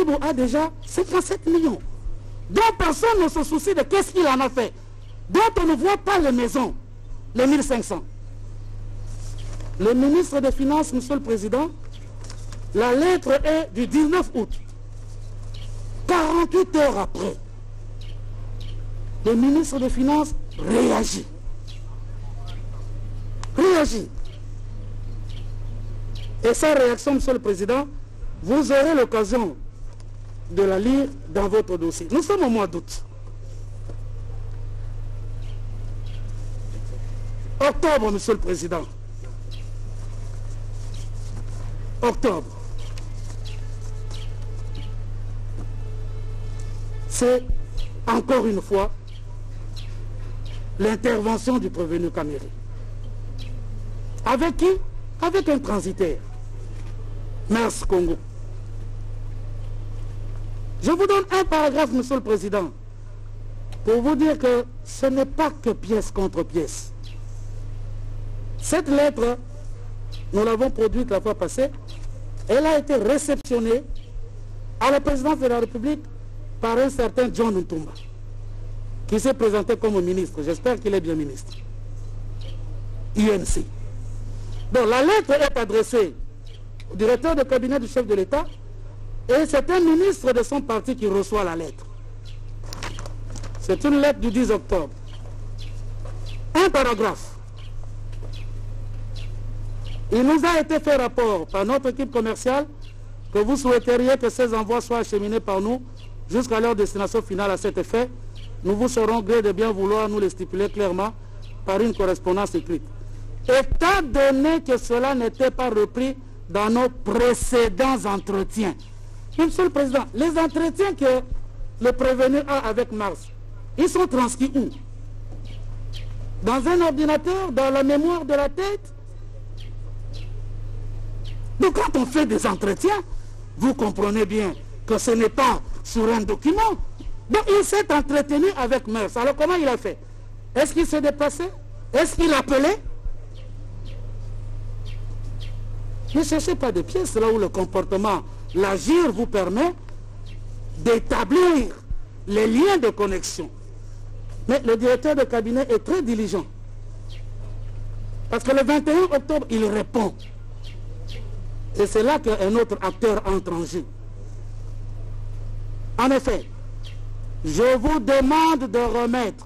Modibo a déjà 57 millions. Dont personne ne se soucie de qu'est-ce qu'il en a fait. Dont on ne voit pas les maisons, les 1500. Le ministre des Finances, Monsieur le Président, la lettre est du 19 août. 48 heures après, le ministre des Finances réagit. Et sa réaction, Monsieur le Président, vous aurez l'occasion de la lire dans votre dossier. Nous sommes au mois d'août. Octobre, Monsieur le Président. Octobre. C'est encore une fois l'intervention du prévenu Caméré. Avec qui? Avec un transitaire. Mers Congo. Je vous donne un paragraphe, Monsieur le Président, pour vous dire que ce n'est pas que pièce contre pièce. Cette lettre, nous l'avons produite la fois passée, elle a été réceptionnée à la présidence de la République par un certain John Ntumba, qui s'est présenté comme ministre. J'espère qu'il est bien ministre. UNC. Donc la lettre est adressée au directeur de cabinet du chef de l'État et c'est un ministre de son parti qui reçoit la lettre. C'est une lettre du 10 octobre. Un paragraphe. Il nous a été fait rapport par notre équipe commerciale que vous souhaiteriez que ces envois soient acheminés par nous jusqu'à leur destination finale. À cet effet, nous vous serons gré de bien vouloir nous les stipuler clairement par une correspondance écrite. Étant donné que cela n'était pas repris dans nos précédents entretiens. Monsieur le Président, les entretiens que le prévenu a avec Mars, ils sont transcrits où? Dans un ordinateur, dans la mémoire de la tête? Donc quand on fait des entretiens, vous comprenez bien que ce n'est pas sur un document. Donc il s'est entretenu avec Mars. Alors comment il a fait? Est-ce qu'il s'est déplacé? Est-ce qu'il appelait? Ne cherchez pas de pièces là où le comportement, l'agir vous permet d'établir les liens de connexion. Mais le directeur de cabinet est très diligent. Parce que le 21 octobre, il répond. Et c'est là qu'un autre acteur entre en jeu. En effet, je vous demande de remettre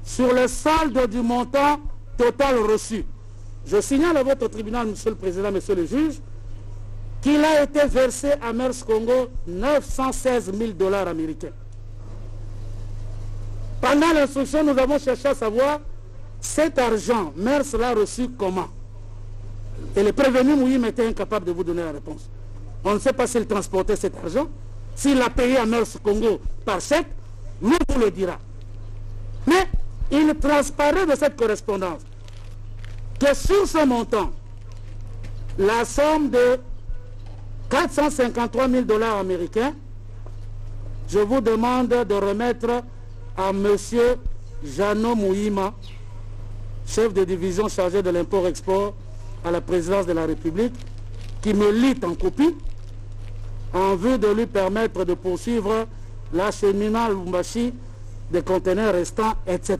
sur le solde du montant total reçu. Je signale à votre tribunal, Monsieur le Président, Monsieur le juge, qu'il a été versé à Mers Congo 916 000 $ américains. Pendant l'instruction, nous avons cherché à savoir cet argent, Mers l'a reçu comment? Et le prévenu Mouhima était incapable de vous donner la réponse. On ne sait pas s'il transportait cet argent, s'il l'a payé à Mers Congo par chèque, nous vous le dira. Mais il transparaît de cette correspondance que sur ce montant, la somme de 453 000 $ américains, je vous demande de remettre à M. Jeannot Mouhima, chef de division chargé de l'import-export à la présidence de la République, qui me lit en copie, en vue de lui permettre de poursuivre l'acheminement à Lubumbashi des conteneurs restants, etc.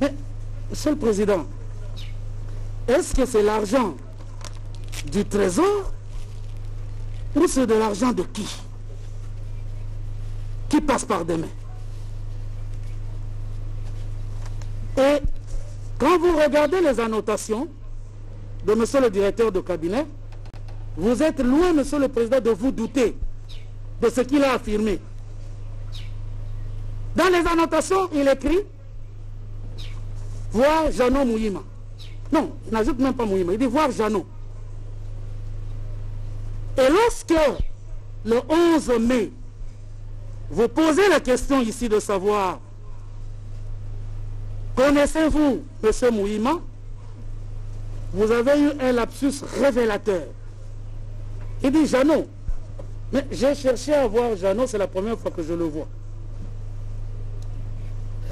Mais, Monsieur le Président, est-ce que c'est l'argent du Trésor ou c'est de l'argent de qui passe par des mains? Et quand vous regardez les annotations de Monsieur le directeur de cabinet, vous êtes loin, Monsieur le Président, de vous douter de ce qu'il a affirmé. Dans les annotations, il écrit « Voir Jeannot Mouhima ». Non, il n'ajoute même pas Mouhima, il dit « Voir Jeannot ». Et lorsque, le 11 mai, vous posez la question ici de savoir « Connaissez-vous M. Mouhima ?» Vous avez eu un lapsus révélateur. Il dit « Jeannot ». Mais j'ai cherché à voir Jeannot, c'est la première fois que je le vois.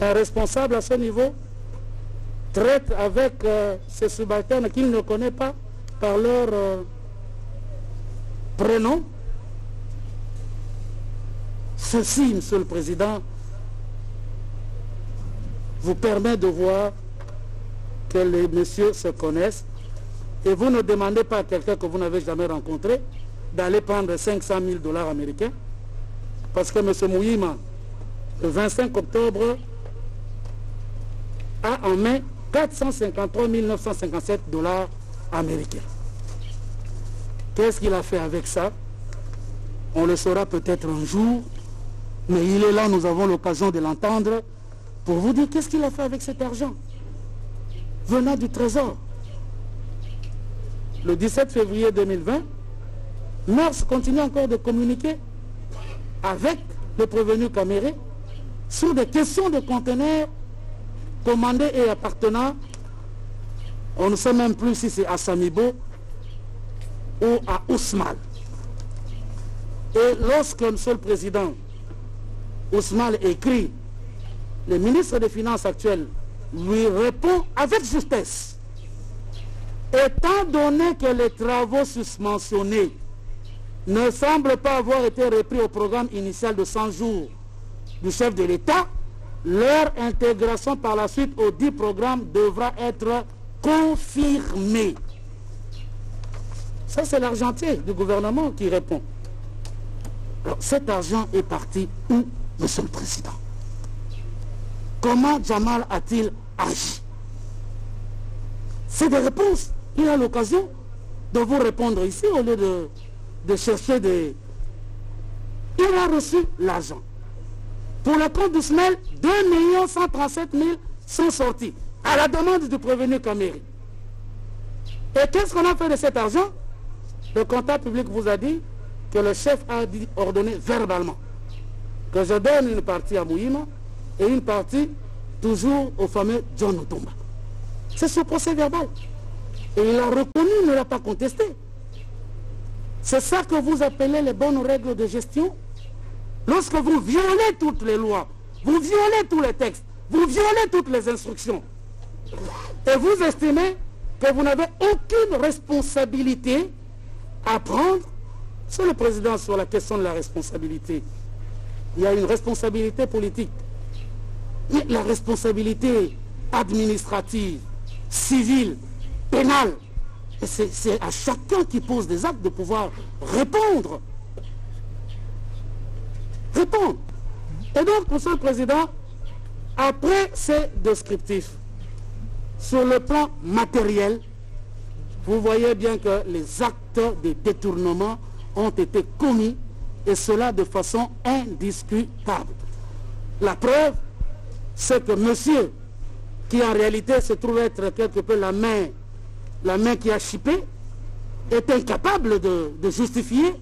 Un responsable à ce niveau traite avec ses subalternes qu'il ne connaît pas par leur prénom. Ceci, Monsieur le Président, vous permet de voir que les messieurs se connaissent et vous ne demandez pas à quelqu'un que vous n'avez jamais rencontré d'aller prendre 500 000 $ américains parce que M. Mouhima, le 25 octobre, a en main 453 957 $ américains. Qu'est-ce qu'il a fait avec ça? On le saura peut-être un jour, mais il est là, nous avons l'occasion de l'entendre pour vous dire qu'est-ce qu'il a fait avec cet argent venant du Trésor. Le 17 février 2020, Mars continue encore de communiquer avec le prévenu Caméré sur des questions de conteneurs commandés et appartenant, on ne sait même plus si c'est à Samibo ou à Ousmane. Et lorsque M. le Président Ousmane écrit, le ministre des Finances actuel lui répond avec justesse. Étant donné que les travaux susmentionnés ne semblent pas avoir été repris au programme initial de 100 jours du chef de l'État, leur intégration par la suite au dit programme devra être confirmée. Ça, c'est l'argentier du gouvernement qui répond. Alors, cet argent est parti où, Monsieur le Président? Comment Jamal a-t-il agi? C'est des réponses. Il a l'occasion de vous répondre ici au lieu de chercher des... Il a reçu l'argent. Pour le compte d'Ousmane, 2 137 000 sont sortis à la demande du prévenu Caméré. Et qu'est-ce qu'on a fait de cet argent? Le comptable public vous a dit que le chef a ordonné verbalement que je donne une partie à Mouhima et une partie toujours au fameux John Otumba. C'est ce procès verbal. Et il a reconnu, il ne l'a pas contesté. C'est ça que vous appelez les bonnes règles de gestion. Lorsque vous violez toutes les lois, vous violez tous les textes, vous violez toutes les instructions, et vous estimez que vous n'avez aucune responsabilité à prendre, sur le président, sur la question de la responsabilité. Il y a une responsabilité politique. Mais la responsabilité administrative, civile, pénale, c'est à chacun qui pose des actes de pouvoir répondre. Répondre. Et donc, Monsieur le Président, après ces descriptifs, sur le plan matériel, vous voyez bien que les actes de détournement ont été commis, et cela de façon indiscutable. La preuve, c'est que monsieur, qui en réalité se trouve être quelque peu la main qui a chipé, est incapable de justifier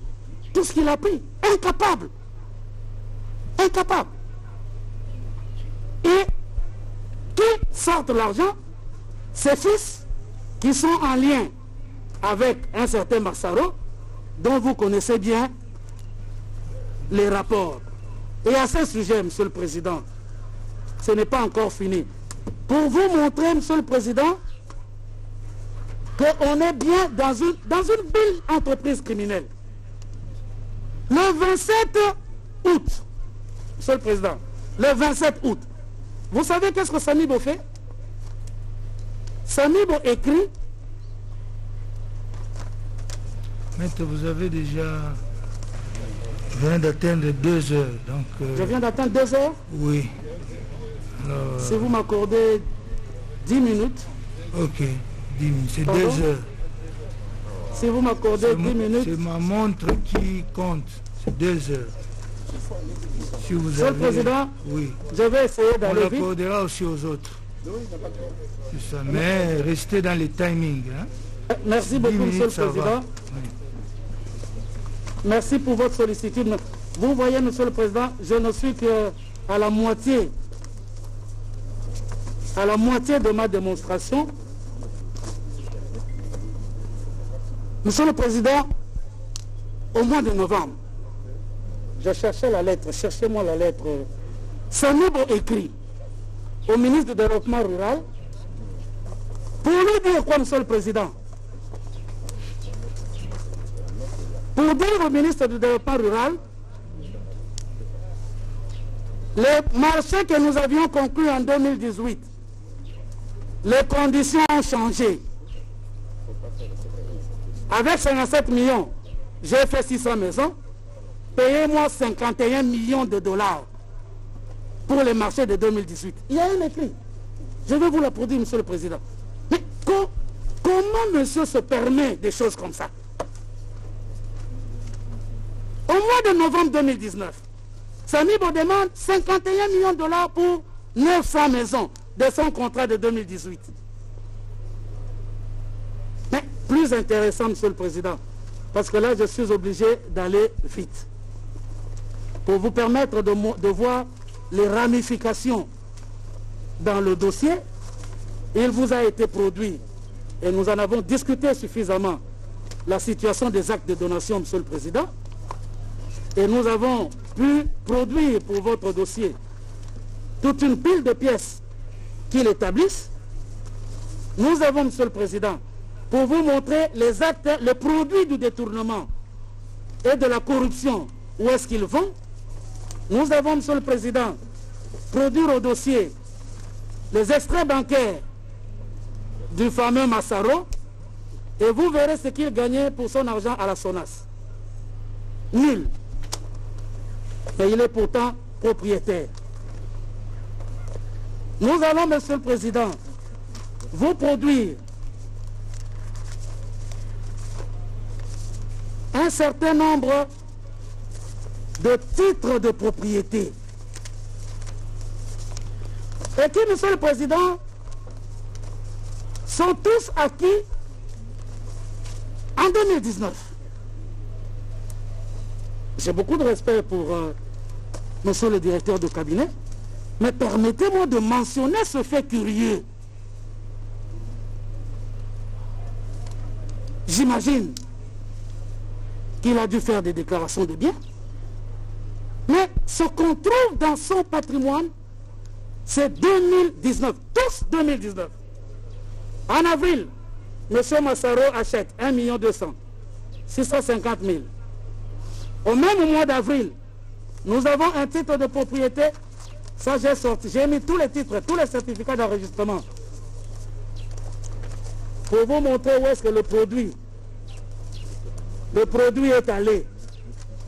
tout ce qu'il a pris. Incapable. Incapable. Et qui sortent l'argent? Ses fils, qui sont en lien avec un certain Massaro, dont vous connaissez bien les rapports. Et à ce sujet, Monsieur le Président, ce n'est pas encore fini. Pour vous montrer, Monsieur le Président, qu'on est bien dans une belle entreprise criminelle. Le 27 août, Monsieur le Président, le 27 août, vous savez qu'est-ce que Samibo fait? Samibo écrit... Maître, vous avez déjà... Je viens d'atteindre 2 heures. Donc, Je viens d'atteindre 2 heures? Oui. Alors, si vous m'accordez 10 minutes... Ok, 10 minutes, c'est 2 Pardon? heures. Si vous m'accordez 10 minutes... C'est ma montre qui compte, c'est 2 heures. Si vous Monsieur le Président, oui. Je vais essayer On d'aller vite. l'accordera aussi aux autres. C'est ça, mais restez dans les timings. Hein. Merci beaucoup, Monsieur le Président. Oui. Merci pour votre sollicitude. Vous voyez, Monsieur le Président, je ne suis qu'à la moitié de ma démonstration. Monsieur le Président, au mois de novembre, je cherchais la lettre, cherchez-moi la lettre. Samibo écrit au ministre du Développement rural pour lui dire quoi, Monsieur le Président? Pour dire au ministre du Développement rural Les marchés que nous avions conclus en 2018, les conditions ont changé. Avec 57 millions, j'ai fait 600 maisons. Payez-moi 51 millions de dollars pour les marchés de 2018. Il y a un écrit. Je vais vous la produire, Monsieur le Président. Mais comment monsieur se permet des choses comme ça? Au mois de novembre 2019, Samibo demande 51 millions de dollars pour 900 maisons de son contrat de 2018. Mais plus intéressant, Monsieur le Président, parce que là, je suis obligé d'aller vite. Pour vous permettre de voir les ramifications dans le dossier, il vous a été produit, et nous en avons discuté suffisamment, la situation des actes de donation, Monsieur le Président, et nous avons pu produire pour votre dossier toute une pile de pièces qui l'établissent. Nous avons, Monsieur le Président, pour vous montrer les actes, les produits du détournement et de la corruption, où est-ce qu'ils vont. Nous avons, Monsieur le Président, produire au dossier les extraits bancaires du fameux Massaro, et vous verrez ce qu'il gagnait pour son argent à la SONAS. Nul. Mais il est pourtant propriétaire. Nous allons, Monsieur le Président, vous produire un certain nombre de titres de propriété. Et qui, Monsieur le Président, sont tous acquis en 2019. J'ai beaucoup de respect pour Monsieur le directeur de cabinet, mais permettez-moi de mentionner ce fait curieux. J'imagine qu'il a dû faire des déclarations de biens, mais ce qu'on trouve dans son patrimoine, c'est 2019, tous 2019. En avril, M. Massaro achète 1 200 650 000. Au même mois d'avril, nous avons un titre de propriété. Ça, j'ai sorti. J'ai mis tous les titres, tous les certificats d'enregistrement pour vous montrer où est-ce que le produit est allé.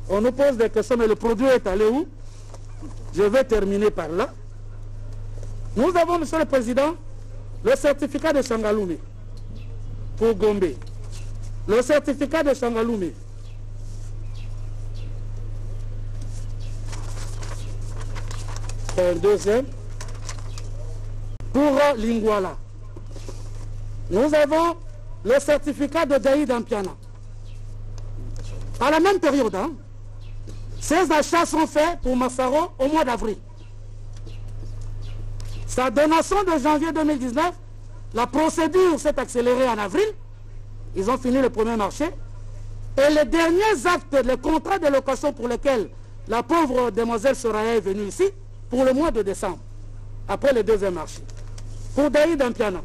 On nous pose des questions, mais le produit est allé où? Je vais terminer par là. Nous avons, Monsieur le Président, le certificat de Changaloumé pour Gombe. Le certificat de Changaloumé. Un deuxième. Pour Lingwala. Nous avons le certificat de Daïd Ampiana. À la même période, hein, ces achats sont faits pour Massaro au mois d'avril. Sa donation de janvier 2019, la procédure s'est accélérée en avril. Ils ont fini le premier marché. Et les derniers actes, les contrats de location pour lesquels la pauvre demoiselle Soraya est venue ici, pour le mois de décembre, après le deuxième marché. Pour Daïd Ampiana,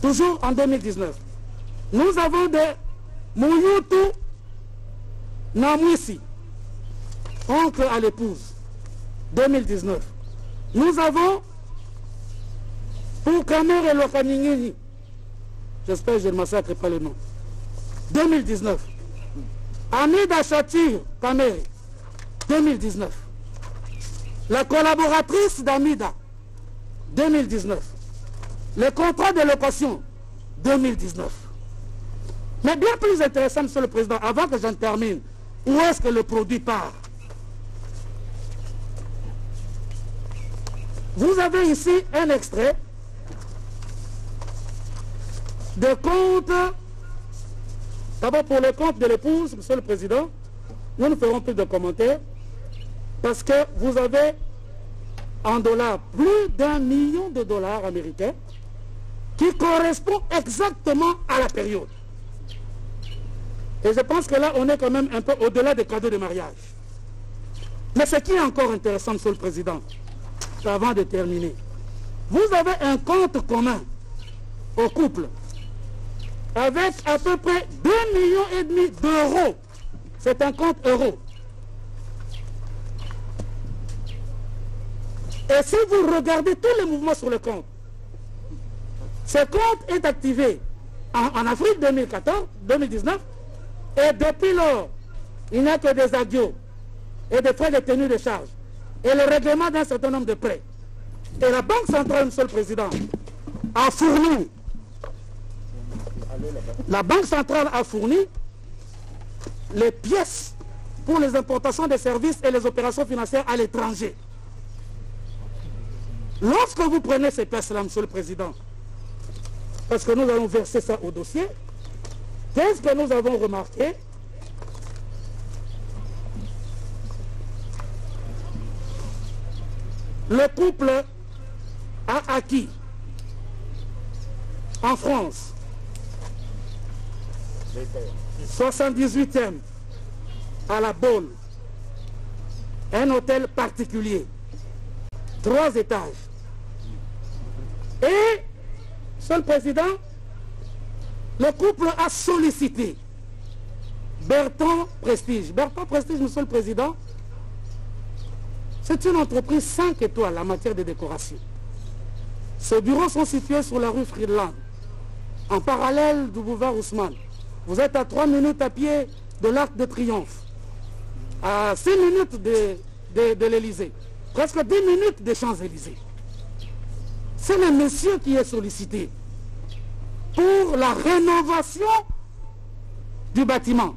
toujours en 2019, nous avons des Mouyoutou Namwisi, oncle à l'épouse, 2019. Nous avons pour Kamer et Lokaningini, j'espère que je ne massacre pas le nom, 2019. Amida Chatir Kamer, 2019. La collaboratrice d'Amida, 2019. Les contrats de location, 2019. Mais bien plus intéressant, Monsieur le Président, avant que j'en termine, où est-ce que le produit part? Vous avez ici un extrait de compte, d'abord pour le compte de l'épouse, Monsieur le Président, nous ne ferons plus de commentaires, parce que vous avez en dollars plus d'1 million de dollars américains qui correspond exactement à la période. Et je pense que là, on est quand même un peu au-delà des cadeaux de mariage. Mais ce qui est encore intéressant, Monsieur le Président, avant de terminer, vous avez un compte commun au couple avec à peu près 2,5 millions d'euros. C'est un compte euro. Et si vous regardez tous les mouvements sur le compte, ce compte est activé en avril 2019, et depuis lors, il n'y a que des adieux et des frais de tenue de charge et le règlement d'un certain nombre de prêts. Et la Banque centrale, Monsieur le Président, a fourni, la Banque centrale a fourni les pièces pour les importations des services et les opérations financières à l'étranger. Lorsque vous prenez ces pièces-là, Monsieur le Président, parce que nous allons verser ça au dossier, qu'est-ce que nous avons remarqué? Le couple a acquis en France 78e à la Baule, un hôtel particulier, 3 étages. Et, Monsieur le Président, le couple a sollicité Bertrand Prestige. Bertrand Prestige, Monsieur le Président, c'est une entreprise 5 étoiles en matière de décoration. Ces bureaux sont situés sur la rue Friedland, en parallèle du boulevard Haussmann. Vous êtes à 3 minutes à pied de l'Arc de Triomphe, à 6 minutes de l'Élysée, presque 10 minutes des Champs-Élysées. C'est le monsieur qui est sollicité pour la rénovation du bâtiment.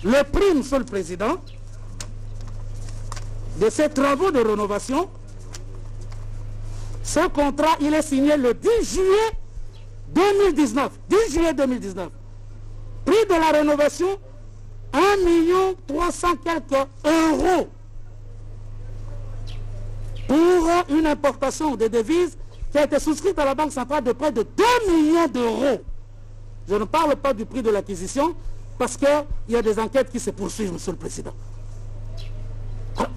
Le prix, Monsieur le Président, de ces travaux de rénovation, ce contrat, il est signé le 10 juillet 2019. 10 juillet 2019. Prix de la rénovation, 1 300 000 quelques euros. Pour une importation de devises qui a été souscrite à la Banque centrale de près de 2 millions d'euros. Je ne parle pas du prix de l'acquisition, parce qu'il y a des enquêtes qui se poursuivent, Monsieur le Président.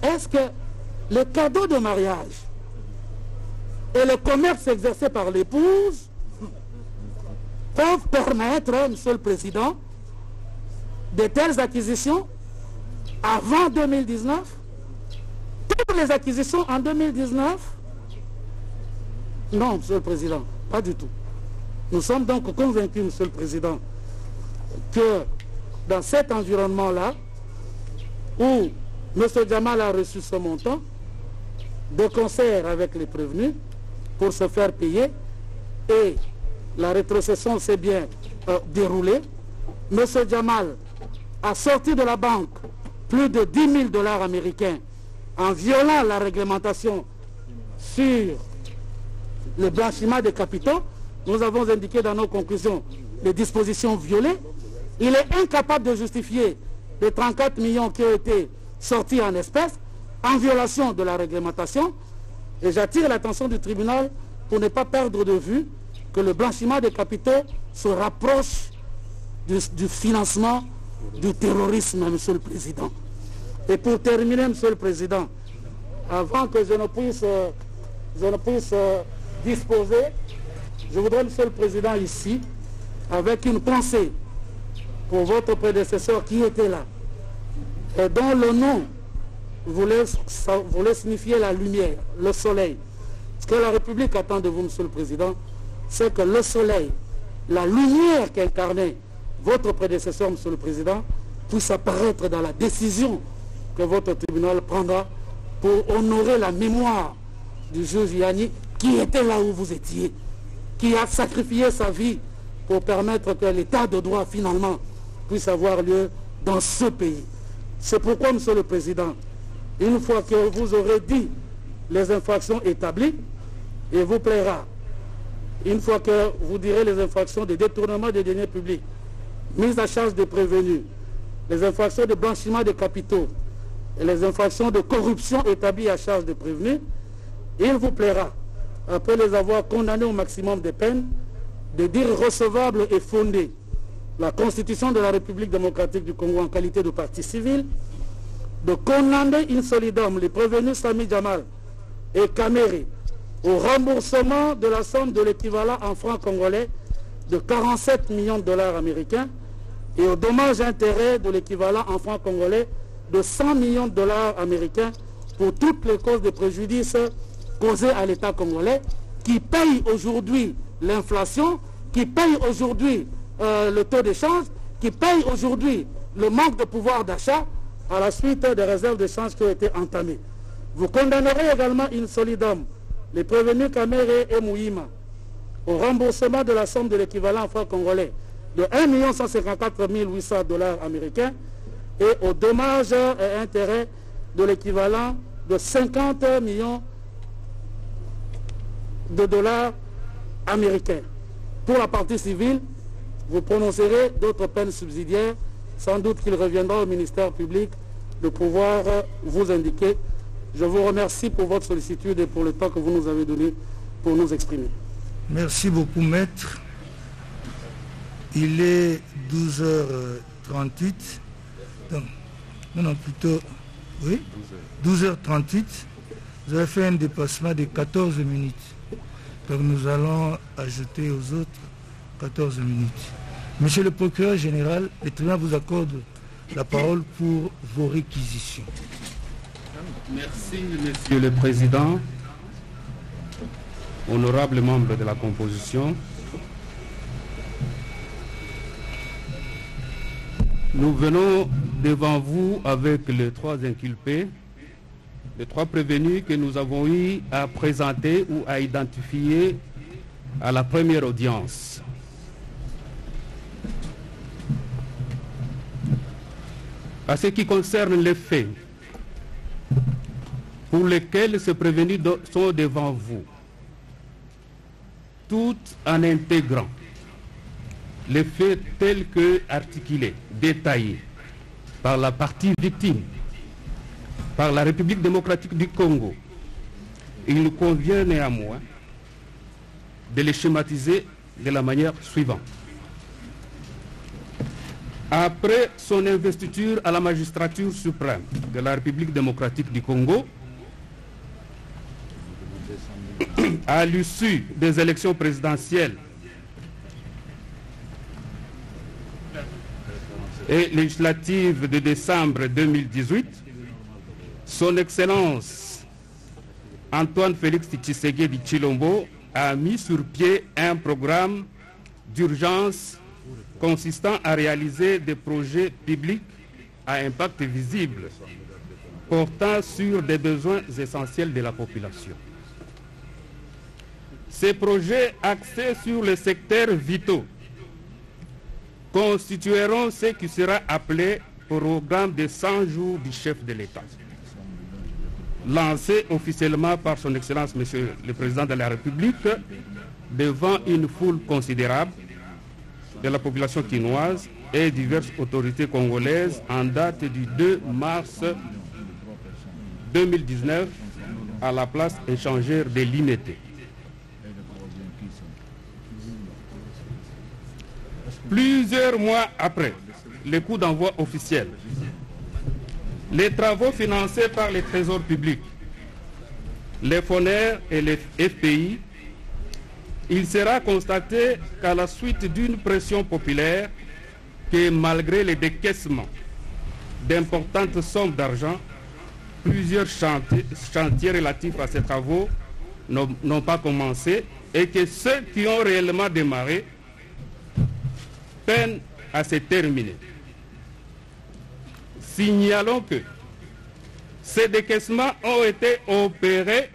Est-ce que le cadeau de mariage et le commerce exercé par l'épouse peuvent permettre, Monsieur le Président, de telles acquisitions avant 2019? Toutes les acquisitions en 2019? Non, Monsieur le Président, pas du tout. Nous sommes donc convaincus, Monsieur le Président, que dans cet environnement-là, où M. Jamal a reçu ce montant, de concert avec les prévenus, pour se faire payer, et la rétrocession s'est bien déroulée. M. Jamal a sorti de la banque plus de 10 000 $ américains en violant la réglementation sur le blanchiment des capitaux. Nous avons indiqué dans nos conclusions les dispositions violées. Il est incapable de justifier les 34 millions qui ont été sortis en espèces en violation de la réglementation. Et j'attire l'attention du tribunal pour ne pas perdre de vue que le blanchiment des capitaux se rapproche du financement du terrorisme, Monsieur le Président. Et pour terminer, Monsieur le Président, avant que je ne puisse disposer, je voudrais, Monsieur le Président, ici, avec une pensée pour votre prédécesseur qui était là, et dont le nom voulait signifier la lumière, le soleil. Ce que la République attend de vous, Monsieur le Président, c'est que le soleil, la lumière qu'incarnait votre prédécesseur, Monsieur le Président, puisse apparaître dans la décision que votre tribunal prendra pour honorer la mémoire du juge Yanni, qui était là où vous étiez, qui a sacrifié sa vie pour permettre que l'état de droit, finalement, puisse avoir lieu dans ce pays. C'est pourquoi, Monsieur le Président, une fois que vous aurez dit les infractions établies, il vous plaira, une fois que vous direz les infractions de détournement des deniers publics, mise à charge des prévenus, les infractions de blanchiment des capitaux et les infractions de corruption établies à charge des prévenus, il vous plaira, après les avoir condamnés au maximum des peines, de dire recevable et fondée la Constitution de la République démocratique du Congo en qualité de partie civile, de condamner in solidum les prévenus Sami Jamal et Kamere au remboursement de la somme de l'équivalent en francs congolais de 47 millions de $ américains et au dommage intérêt de l'équivalent en francs congolais de 100 millions de $ américains pour toutes les causes de préjudice causées à l'État congolais, qui paye aujourd'hui l'inflation, qui paye aujourd'hui le taux d'échange, qui paye aujourd'hui le manque de pouvoir d'achat à la suite des réserves d'échange qui ont été entamées. Vous condamnerez également in solidum les prévenus Kamere et Mouima au remboursement de la somme de l'équivalent en francs congolais de 1 154 800 $ américains et aux dommages et intérêts de l'équivalent de 50 millions de dollars américains. Pour la partie civile, vous prononcerez d'autres peines subsidiaires. Sans doute qu'il reviendra au ministère public de pouvoir vous indiquer. Je vous remercie pour votre sollicitude et pour le temps que vous nous avez donné pour nous exprimer. Merci beaucoup, maître. Il est 12h38. Donc, non, plutôt, oui, 12h38. Vous avez fait un dépassement de 14 minutes. Donc nous allons ajouter aux autres 14 minutes. Monsieur le procureur général, le tribunal vous accorde la parole pour vos réquisitions. Merci, Monsieur le Président, honorables membres de la composition. Nous venons devant vous avec les 3 inculpés, les 3 prévenus que nous avons eu à présenter ou à identifier à la première audience. À ce qui concerne les faits pour lesquels ces prévenus sont devant vous, tout en intégrant les faits tels que articulés, détaillés par la partie victime, par la République démocratique du Congo, il nous convient néanmoins de les schématiser de la manière suivante. Après son investiture à la magistrature suprême de la République démocratique du Congo, à l'issue des élections présidentielles et législatives de décembre 2018, son Excellence Antoine Félix Tshisekedi Tshilombo a mis sur pied un programme d'urgence consistant à réaliser des projets publics à impact visible portant sur des besoins essentiels de la population. Ces projets axés sur les secteurs vitaux constitueront ce qui sera appelé programme de 100 jours du chef de l'État, lancé officiellement par son Excellence Monsieur le Président de la République devant une foule considérable de la population quinoise et diverses autorités congolaises en date du 2 mars 2019 à la place échangère de l'Imété. Plusieurs mois après le coup d'envoi officiel, les travaux financés par les trésors publics, les FONER et les FPI, il sera constaté qu'à la suite d'une pression populaire, que malgré les décaissements d'importantes sommes d'argent, plusieurs chantiers relatifs à ces travaux n'ont pas commencé et que ceux qui ont réellement démarré peinent à se terminer. Signalons que ces décaissements ont été opérés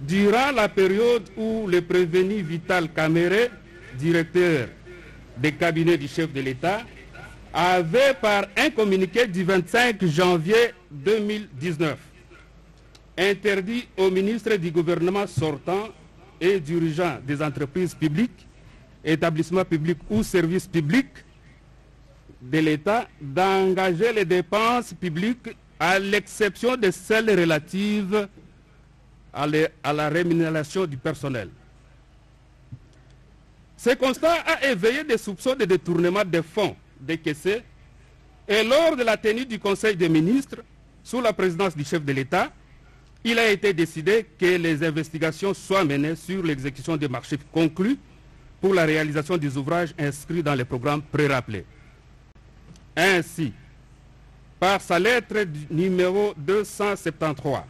durant la période où le prévenu Vital Kamere, directeur des cabinets du chef de l'État, avait par un communiqué du 25 janvier 2019 interdit au ministre du gouvernement sortant et dirigeants des entreprises publiques, établissements publics ou services publics de l'État d'engager les dépenses publiques à l'exception de celles relatives à la rémunération du personnel. Ce constat a éveillé des soupçons de détournement des fonds décaissés et lors de la tenue du Conseil des ministres, sous la présidence du chef de l'État, il a été décidé que les investigations soient menées sur l'exécution des marchés conclus pour la réalisation des ouvrages inscrits dans les programmes pré-rappelés. Ainsi, par sa lettre numéro 273,